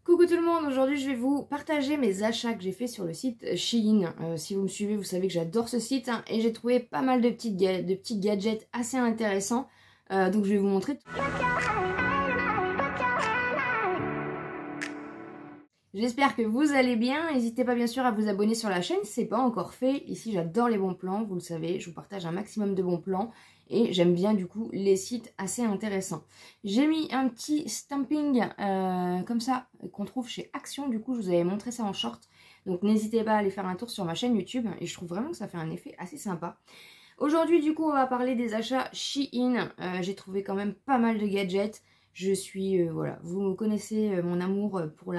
Coucou tout le monde, aujourd'hui je vais vous partager mes achats que j'ai fait sur le site Shein. Si vous me suivez, vous savez que j'adore ce site hein, et j'ai trouvé pas mal de petits gadgets assez intéressants. Donc je vais vous montrer. J'espère que vous allez bien. N'hésitez pas bien sûr à vous abonner sur la chaîne si ce n'est pas encore fait. Ici j'adore les bons plans, vous le savez, je vous partage un maximum de bons plans. Et j'aime bien du coup les sites assez intéressants. J'ai mis un petit stamping comme ça qu'on trouve chez Action. Du coup je vous avais montré ça en short. Donc n'hésitez pas à aller faire un tour sur ma chaîne YouTube. Et je trouve vraiment que ça fait un effet assez sympa. Aujourd'hui du coup on va parler des achats Shein. J'ai trouvé quand même pas mal de gadgets. Je suis, voilà, vous connaissez mon amour pour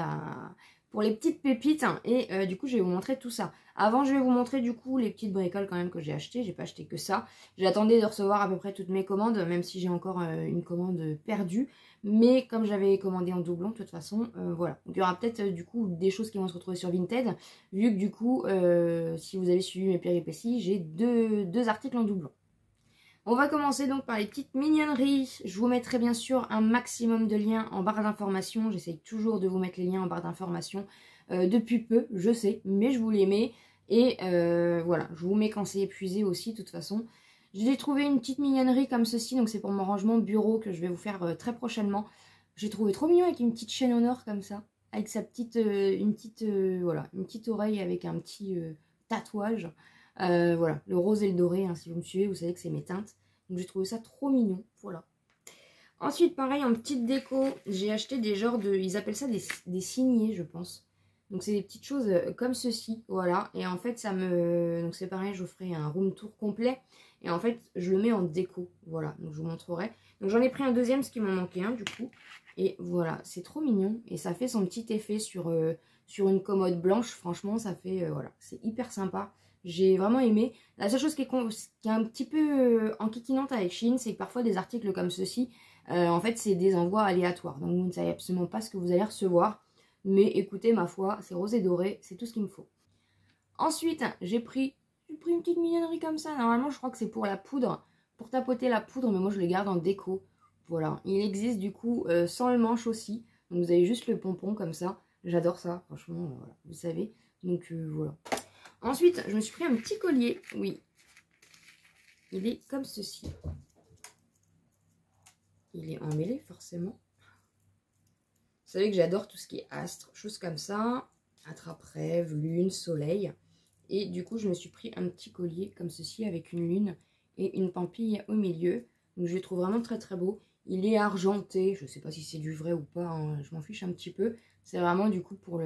les petites pépites hein, et du coup je vais vous montrer tout ça. Avant je vais vous montrer du coup les petites bricoles quand même que j'ai achetées, j'ai pas acheté que ça. J'attendais de recevoir à peu près toutes mes commandes, même si j'ai encore une commande perdue. Mais comme j'avais commandé en doublon de toute façon, voilà. Donc il y aura peut-être du coup des choses qui vont se retrouver sur Vinted, vu que du coup, si vous avez suivi mes péripéties, j'ai deux articles en doublon. On va commencer donc par les petites mignonneries. Je vous mettrai bien sûr un maximum de liens en barre d'information. J'essaye toujours de vous mettre les liens en barre d'information depuis peu, je sais, mais je vous les mets. Et voilà, je vous mets quand c'est épuisé aussi, de toute façon. J'ai trouvé une petite mignonnerie comme ceci, donc c'est pour mon rangement bureau que je vais vous faire très prochainement. J'ai trouvé trop mignon avec une petite chaîne en or comme ça, avec sa petite, voilà, une petite oreille avec un petit tatouage. Voilà, le rose et le doré, hein, si vous me suivez, vous savez que c'est mes teintes. Donc j'ai trouvé ça trop mignon, voilà. Ensuite, pareil, en petite déco, j'ai acheté des genres de... Ils appellent ça des signets, je pense. Donc c'est des petites choses comme ceci, voilà. Et en fait, ça me... Donc c'est pareil, je vous ferai un room tour complet. Et en fait, je le mets en déco, voilà. Donc je vous montrerai. Donc j'en ai pris un deuxième, parce qu'il m'en manquait un, du coup. Et voilà, c'est trop mignon. Et ça fait son petit effet sur une commode blanche. Franchement, ça fait... voilà, c'est hyper sympa. J'ai vraiment aimé. La seule chose qui est un petit peu enquiquinante avec Shein, c'est que parfois des articles comme ceci, en fait, c'est des envois aléatoires. Donc, vous ne savez absolument pas ce que vous allez recevoir. Mais écoutez, ma foi, c'est rose et doré, c'est tout ce qu'il me faut. Ensuite, j'ai pris une petite mignonnerie comme ça. Normalement, je crois que c'est pour la poudre, pour tapoter la poudre, mais moi, je le garde en déco. Voilà. Il existe du coup sans le manche aussi. Donc, vous avez juste le pompon comme ça. J'adore ça, franchement, voilà, vous savez. Donc, voilà. Ensuite, je me suis pris un petit collier. Oui. Il est comme ceci. Il est emmêlé, forcément. Vous savez que j'adore tout ce qui est astre, choses comme ça. Attrape-rêve, lune, soleil. Et du coup, je me suis pris un petit collier comme ceci avec une lune et une pampille au milieu. Donc, je le trouve vraiment très très beau. Il est argenté. Je ne sais pas si c'est du vrai ou pas. Hein. Je m'en fiche un petit peu. C'est vraiment du coup pour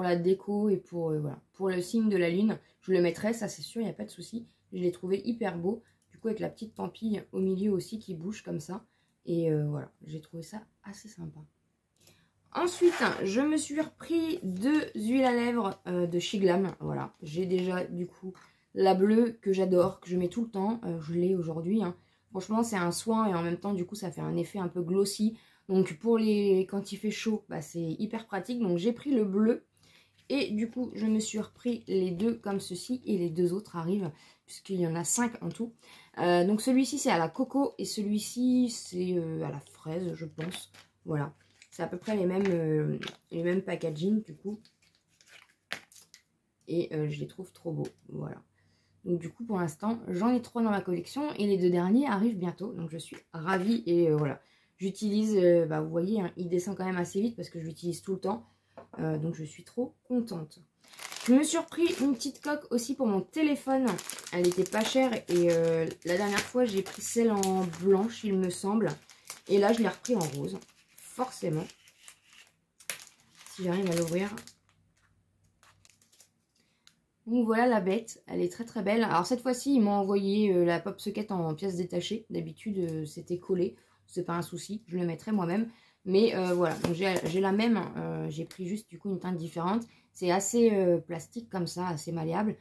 la déco et voilà, pour le signe de la lune. Je le mettrai, ça c'est sûr, il n'y a pas de souci. Je l'ai trouvé hyper beau. Du coup, avec la petite pampille au milieu aussi qui bouge comme ça. Et voilà, j'ai trouvé ça assez sympa. Ensuite, je me suis repris 2 huiles à lèvres de Chez Glam. Voilà, j'ai déjà du coup la bleue que j'adore, que je mets tout le temps. Je l'ai aujourd'hui. Hein. Franchement, c'est un soin et en même temps, du coup, ça fait un effet un peu glossy. Donc, quand il fait chaud, bah, c'est hyper pratique. Donc, j'ai pris le bleu. Et du coup, je me suis repris les deux comme ceci. Et les deux autres arrivent, puisqu'il y en a 5 en tout. Donc, celui-ci, c'est à la coco. Et celui-ci, c'est à la fraise, je pense. Voilà. C'est à peu près les mêmes packaging du coup. Et je les trouve trop beaux. Voilà. Donc du coup pour l'instant j'en ai 3 dans ma collection. Et les 2 derniers arrivent bientôt. Donc je suis ravie. Et voilà. J'utilise, bah, vous voyez, hein, il descend quand même assez vite parce que je l'utilise tout le temps. Donc je suis trop contente. Je me suis repris une petite coque aussi pour mon téléphone. Elle était pas chère. Et la dernière fois j'ai pris celle en blanche il me semble. Et là je l'ai repris en rose. Forcément, si j'arrive à l'ouvrir. Donc voilà la bête, elle est très très belle. Alors cette fois-ci, ils m'ont envoyé la pop socket en pièces détachées. D'habitude, c'était collé, c'est pas un souci, je le mettrai moi-même. Mais voilà, donc j'ai la même, j'ai pris juste du coup une teinte différente. C'est assez plastique comme ça, assez malléable.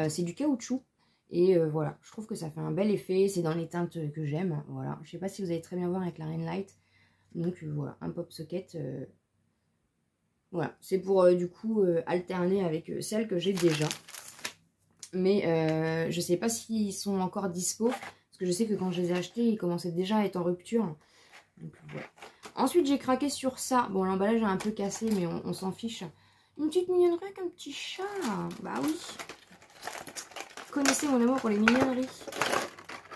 C'est du caoutchouc. Et voilà, je trouve que ça fait un bel effet. C'est dans les teintes que j'aime. Voilà, je sais pas si vous allez très bien voir avec la Rainlight. Donc voilà, un pop socket. Voilà, c'est pour du coup alterner avec celles que j'ai déjà. Mais je sais pas s'ils sont encore dispo. Parce que je sais que quand je les ai achetés, ils commençaient déjà à être en rupture. Donc voilà. Ensuite, j'ai craqué sur ça. Bon, l'emballage est un peu cassé, mais on s'en fiche. Une petite mignonnerie avec un petit chat. Bah oui. Connaissez mon amour pour les mignonneries.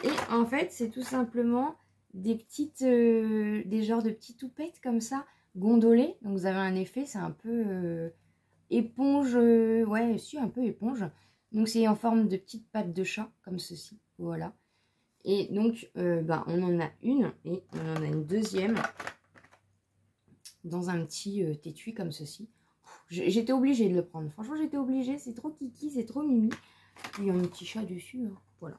Et en fait, c'est tout simplement des petites, des genres de petites toupettes comme ça, gondolées. Donc vous avez un effet, c'est un peu éponge, ouais, si, un peu éponge. Donc c'est en forme de petites pattes de chat, comme ceci, voilà. Et donc, bah, on en a une, et on en a une deuxième, dans un petit étui comme ceci. J'étais obligée de le prendre, franchement j'étais obligée, c'est trop kiki, c'est trop mimi. Il y a un petit chat dessus, hein. Voilà.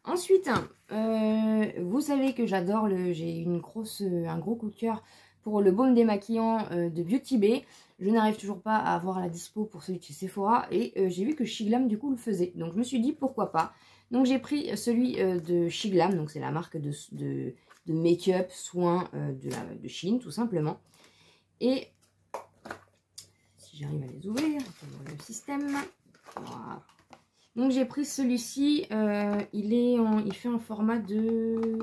Ensuite, vous savez que j'adore j'ai un gros coup de cœur pour le baume démaquillant de Beauty Bay. Je n'arrive toujours pas à avoir la dispo pour celui de chez Sephora et j'ai vu que Shiglam du coup le faisait. Donc je me suis dit pourquoi pas. Donc j'ai pris celui de Shiglam, donc c'est la marque de make-up, soins de Chine tout simplement. Et si j'arrive à les ouvrir, dans le système, voilà. Donc j'ai pris celui-ci, il fait un format de,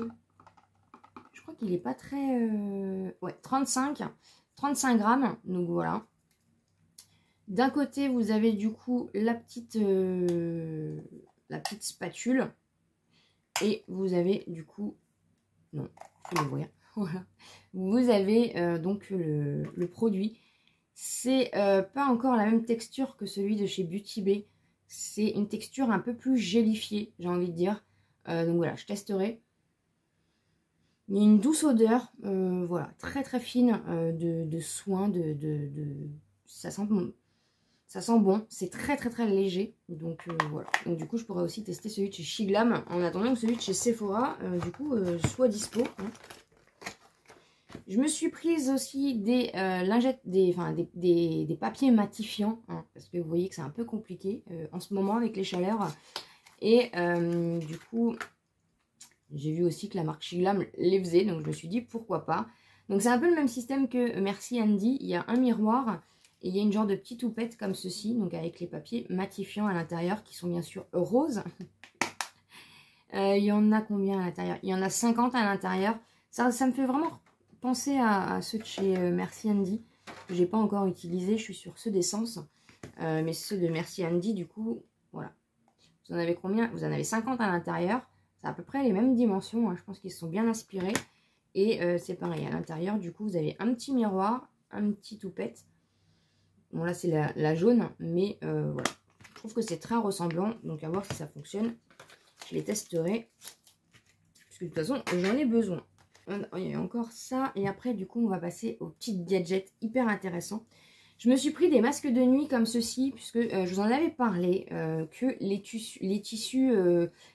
je crois qu'il est pas très, ouais, 35 grammes, donc voilà. D'un côté vous avez du coup la petite spatule, et vous avez du coup, non, il faut l'ouvrir, voilà. Vous avez donc le produit. C'est pas encore la même texture que celui de chez Beauty Bay. C'est une texture un peu plus gélifiée, j'ai envie de dire. Donc voilà, je testerai. Il y a une douce odeur, voilà, très très fine de soin, ça sent bon. C'est très très très léger. Donc voilà. Donc du coup, je pourrais aussi tester celui de chez Shiglam en attendant que celui de chez Sephora, du coup, soit dispo. Hein. Je me suis prise aussi des lingettes, des papiers matifiants, hein, parce que vous voyez que c'est un peu compliqué en ce moment avec les chaleurs. Et du coup, j'ai vu aussi que la marque Shiglam les faisait, donc je me suis dit pourquoi pas. Donc c'est un peu le même système que Merci Andy, il y a un miroir et il y a une genre de petite toupette comme ceci, donc avec les papiers matifiants à l'intérieur qui sont bien sûr roses. Il y en a combien à l'intérieur? Il y en a 50 à l'intérieur. Ça me fait vraiment penser à ceux de chez Merci Andy, que j'ai pas encore utilisé. Je suis sur ceux d'Essence, mais ceux de Merci Andy, du coup, voilà. Vous en avez combien? Vous en avez 50 à l'intérieur. C'est à peu près les mêmes dimensions, hein. Je pense qu'ils se sont bien inspirés. Et c'est pareil, à l'intérieur, du coup, vous avez un petit miroir, un petit toupette. Bon, là, c'est la jaune, mais voilà. Je trouve que c'est très ressemblant, donc à voir si ça fonctionne. Je les testerai, parce que de toute façon, j'en ai besoin. Il y a encore ça, et après, du coup, on va passer aux petites gadgets hyper intéressants. Je me suis pris des masques de nuit comme ceci, puisque je vous en avais parlé, que les tissus,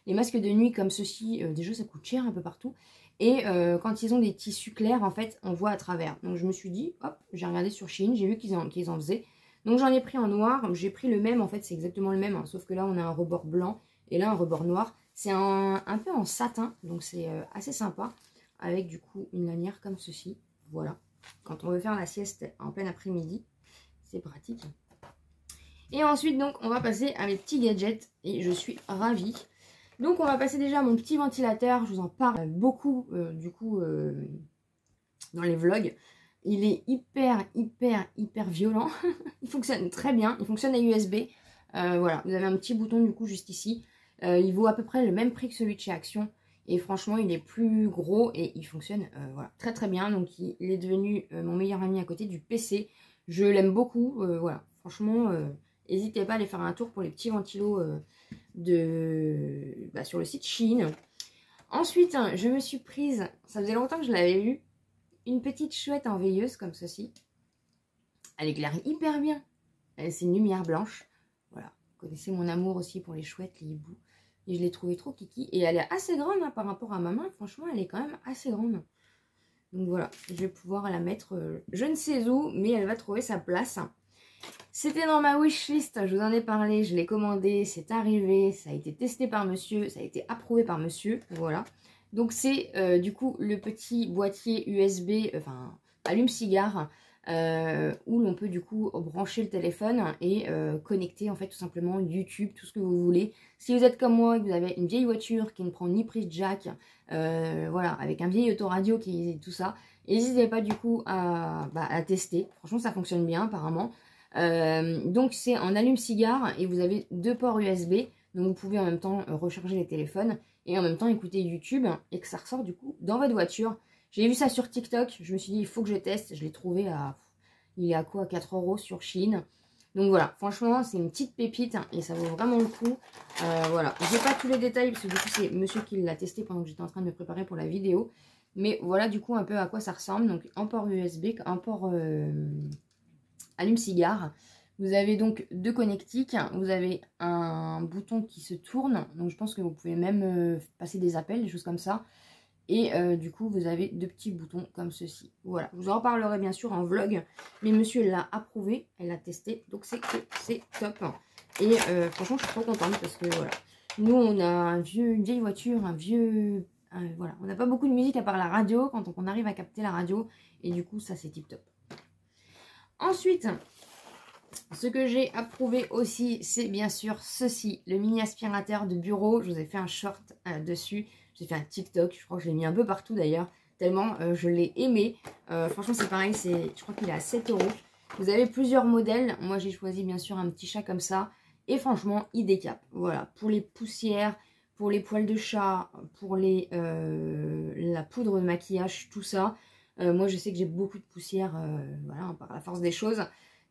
les masques de nuit comme ceci, déjà ça coûte cher un peu partout. Et quand ils ont des tissus clairs, en fait, on voit à travers. Donc je me suis dit, hop, j'ai regardé sur Shein, j'ai vu qu'ils en faisaient. Donc j'en ai pris en noir, j'ai pris le même, en fait c'est exactement le même, hein, sauf que là on a un rebord blanc et là un rebord noir. C'est un peu en satin, donc c'est assez sympa, avec du coup une lanière comme ceci, voilà. Quand on veut faire la sieste en plein après-midi, c'est pratique. Et ensuite, donc, on va passer à mes petits gadgets. Et je suis ravie. Donc, on va passer déjà à mon petit ventilateur. Je vous en parle beaucoup, du coup, dans les vlogs. Il est hyper violent. Il fonctionne très bien. Il fonctionne à USB. Voilà, vous avez un petit bouton, du coup, juste ici. Il vaut à peu près le même prix que celui de chez Action. Et franchement, il est plus gros et il fonctionne voilà, très bien. Donc, il est devenu mon meilleur ami à côté du PC. Je l'aime beaucoup, voilà, franchement, n'hésitez pas à aller faire un tour pour les petits ventilos sur le site Shein. Ensuite, je me suis prise, ça faisait longtemps que je l'avais eu, une petite chouette en veilleuse comme ceci. Elle éclaire hyper bien, c'est une lumière blanche, voilà. Vous connaissez mon amour aussi pour les chouettes, les hiboux, et je l'ai trouvée trop kiki. Et elle est assez grande hein, par rapport à ma main, franchement, elle est quand même assez grande. Donc voilà, je vais pouvoir la mettre je ne sais où, mais elle va trouver sa place. C'était dans ma wishlist, je vous en ai parlé, je l'ai commandé, c'est arrivé, ça a été testé par monsieur, ça a été approuvé par monsieur, voilà. Donc c'est du coup le petit boîtier USB, enfin allume-cigare, où l'on peut du coup brancher le téléphone et connecter en fait tout simplement YouTube, tout ce que vous voulez. Si vous êtes comme moi et que vous avez une vieille voiture qui ne prend ni prise jack, voilà, avec un vieil autoradio qui tout ça, N'hésitez pas du coup à tester. Franchement, ça fonctionne bien apparemment. Donc c'est en allume-cigare et vous avez 2 ports USB. Donc vous pouvez en même temps recharger les téléphones et en même temps écouter YouTube et que ça ressort du coup dans votre voiture. J'ai vu ça sur TikTok, je me suis dit il faut que je teste. Je l'ai trouvé il est à quoi, 4 € sur Shein. Donc voilà, franchement c'est une petite pépite et ça vaut vraiment le coup. Voilà, j'ai pas tous les détails parce que du coup c'est monsieur qui l'a testé pendant que j'étais en train de me préparer pour la vidéo. Mais voilà du coup un peu à quoi ça ressemble. Donc un port USB, un port allume-cigare. Vous avez donc 2 connectiques, vous avez un bouton qui se tourne, donc je pense que vous pouvez même passer des appels, des choses comme ça. Et du coup, vous avez 2 petits boutons comme ceci. Voilà, je vous en reparlerai bien sûr en vlog, mais monsieur l'a approuvé, elle l'a testé, donc c'est top. Et franchement, je suis trop contente parce que voilà, nous on a une vieille voiture, voilà, on n'a pas beaucoup de musique à part la radio, quand on arrive à capter la radio, et du coup, ça c'est tip top. Ensuite, ce que j'ai approuvé aussi, c'est bien sûr ceci, le mini aspirateur de bureau. Je vous ai fait un short dessus, j'ai fait un TikTok, je crois que je l'ai mis un peu partout d'ailleurs, tellement je l'ai aimé. Franchement c'est pareil, je crois qu'il est à 7 €. Vous avez plusieurs modèles, moi j'ai choisi bien sûr un petit chat comme ça, et franchement il décape. Voilà, pour les poussières, pour les poils de chat, pour la poudre de maquillage, tout ça. Moi je sais que j'ai beaucoup de poussière, voilà, par la force des choses.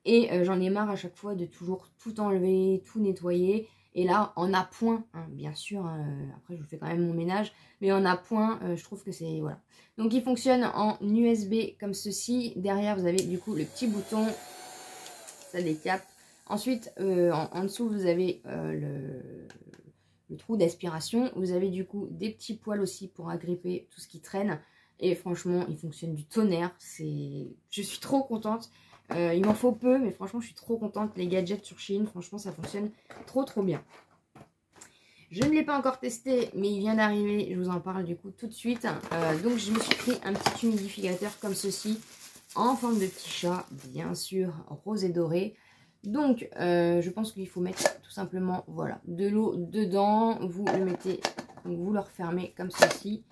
Et j'en ai marre à chaque fois de toujours tout enlever, tout nettoyer. Et là, en appoint, hein, bien sûr, après je vous fais quand même mon ménage, mais en appoint, je trouve que c'est... Voilà. Donc il fonctionne en USB comme ceci. Derrière, vous avez du coup le petit bouton, ça décape. Ensuite, en dessous, vous avez le trou d'aspiration. Vous avez du coup des petits poils aussi pour agripper tout ce qui traîne. Et franchement, il fonctionne du tonnerre. Je suis trop contente. Il m'en faut peu, mais franchement, je suis trop contente. Les gadgets sur Shein, franchement, ça fonctionne trop bien. Je ne l'ai pas encore testé, mais il vient d'arriver. Je vous en parle du coup tout de suite. Donc, je me suis pris un petit humidificateur comme ceci, en forme de petit chat, bien sûr, rose et doré. Donc, je pense qu'il faut mettre tout simplement, voilà, de l'eau dedans. Vous le mettez, donc vous le refermez comme ceci.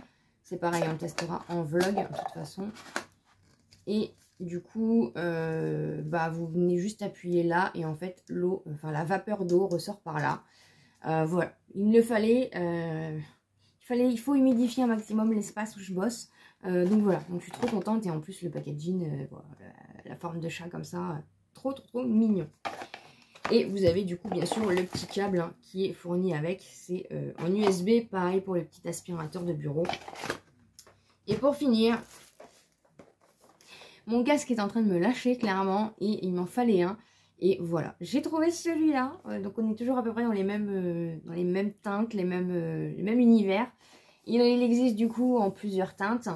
C'est pareil, on le testera en vlog, de toute façon. Et du coup, vous venez juste appuyer là et en fait l'eau, la vapeur d'eau ressort par là. Voilà, il faut humidifier un maximum l'espace où je bosse. Donc voilà, donc je suis trop contente et en plus le packaging, voilà, la forme de chat comme ça, trop mignon. Et vous avez du coup bien sûr le petit câble hein, qui est fourni avec, c'est en USB, pareil pour le petit aspirateur de bureau. Et pour finir, mon casque est en train de me lâcher clairement et il m'en fallait un. Et voilà, j'ai trouvé celui-là. Donc on est toujours à peu près dans les mêmes teintes, les mêmes univers. Il existe du coup en plusieurs teintes.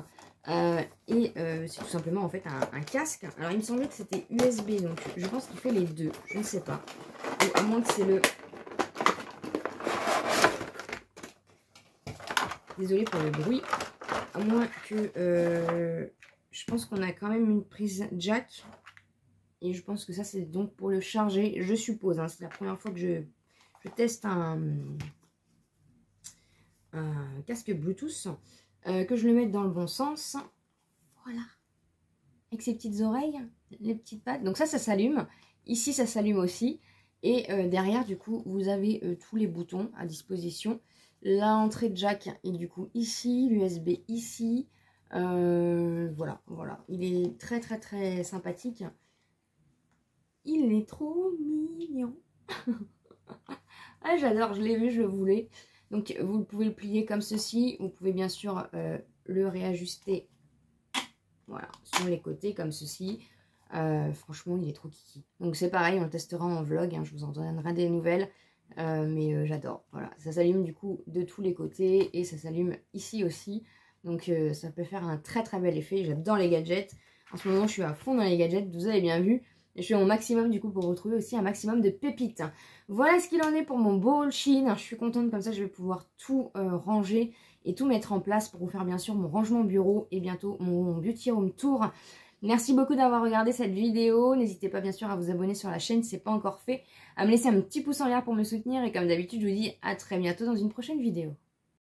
C'est tout simplement en fait un casque. Alors il me semblait que c'était USB, donc je pense qu'il fait les deux. Je ne sais pas. Ou à moins que c'est le... Désolée pour le bruit. À moins que... je pense qu'on a quand même une prise jack. Et je pense que ça, c'est donc pour le charger, je suppose. Hein, c'est la première fois que je teste un casque Bluetooth. Que je le mette dans le bon sens. Voilà. Avec ses petites oreilles, les petites pattes. Donc ça s'allume. Ici, ça s'allume aussi. Et derrière, du coup, vous avez tous les boutons à disposition. L'entrée jack est du coup ici. L'USB ici. Voilà. Il est très sympathique. Il est trop mignon. Ah, j'adore, je l'ai vu, je le voulais. Donc, vous pouvez le plier comme ceci. Vous pouvez bien sûr le réajuster. Voilà, sur les côtés comme ceci. Franchement, il est trop kiki. Donc, c'est pareil, on le testera en vlog. Hein, je vous en donnerai des nouvelles. Mais j'adore. Voilà, ça s'allume du coup de tous les côtés. Et ça s'allume ici aussi. Donc, ça peut faire un très bel effet. J'adore les gadgets. En ce moment, je suis à fond dans les gadgets. Vous avez bien vu. Et je fais mon maximum du coup pour retrouver aussi un maximum de pépites. Voilà ce qu'il en est pour mon beau haul Shein. Je suis contente, comme ça je vais pouvoir tout ranger et tout mettre en place pour vous faire bien sûr mon rangement bureau et bientôt mon beauty room tour. Merci beaucoup d'avoir regardé cette vidéo. N'hésitez pas bien sûr à vous abonner sur la chaîne si ce n'est pas encore fait. À me laisser un petit pouce en l'air pour me soutenir. Et comme d'habitude, je vous dis à très bientôt dans une prochaine vidéo.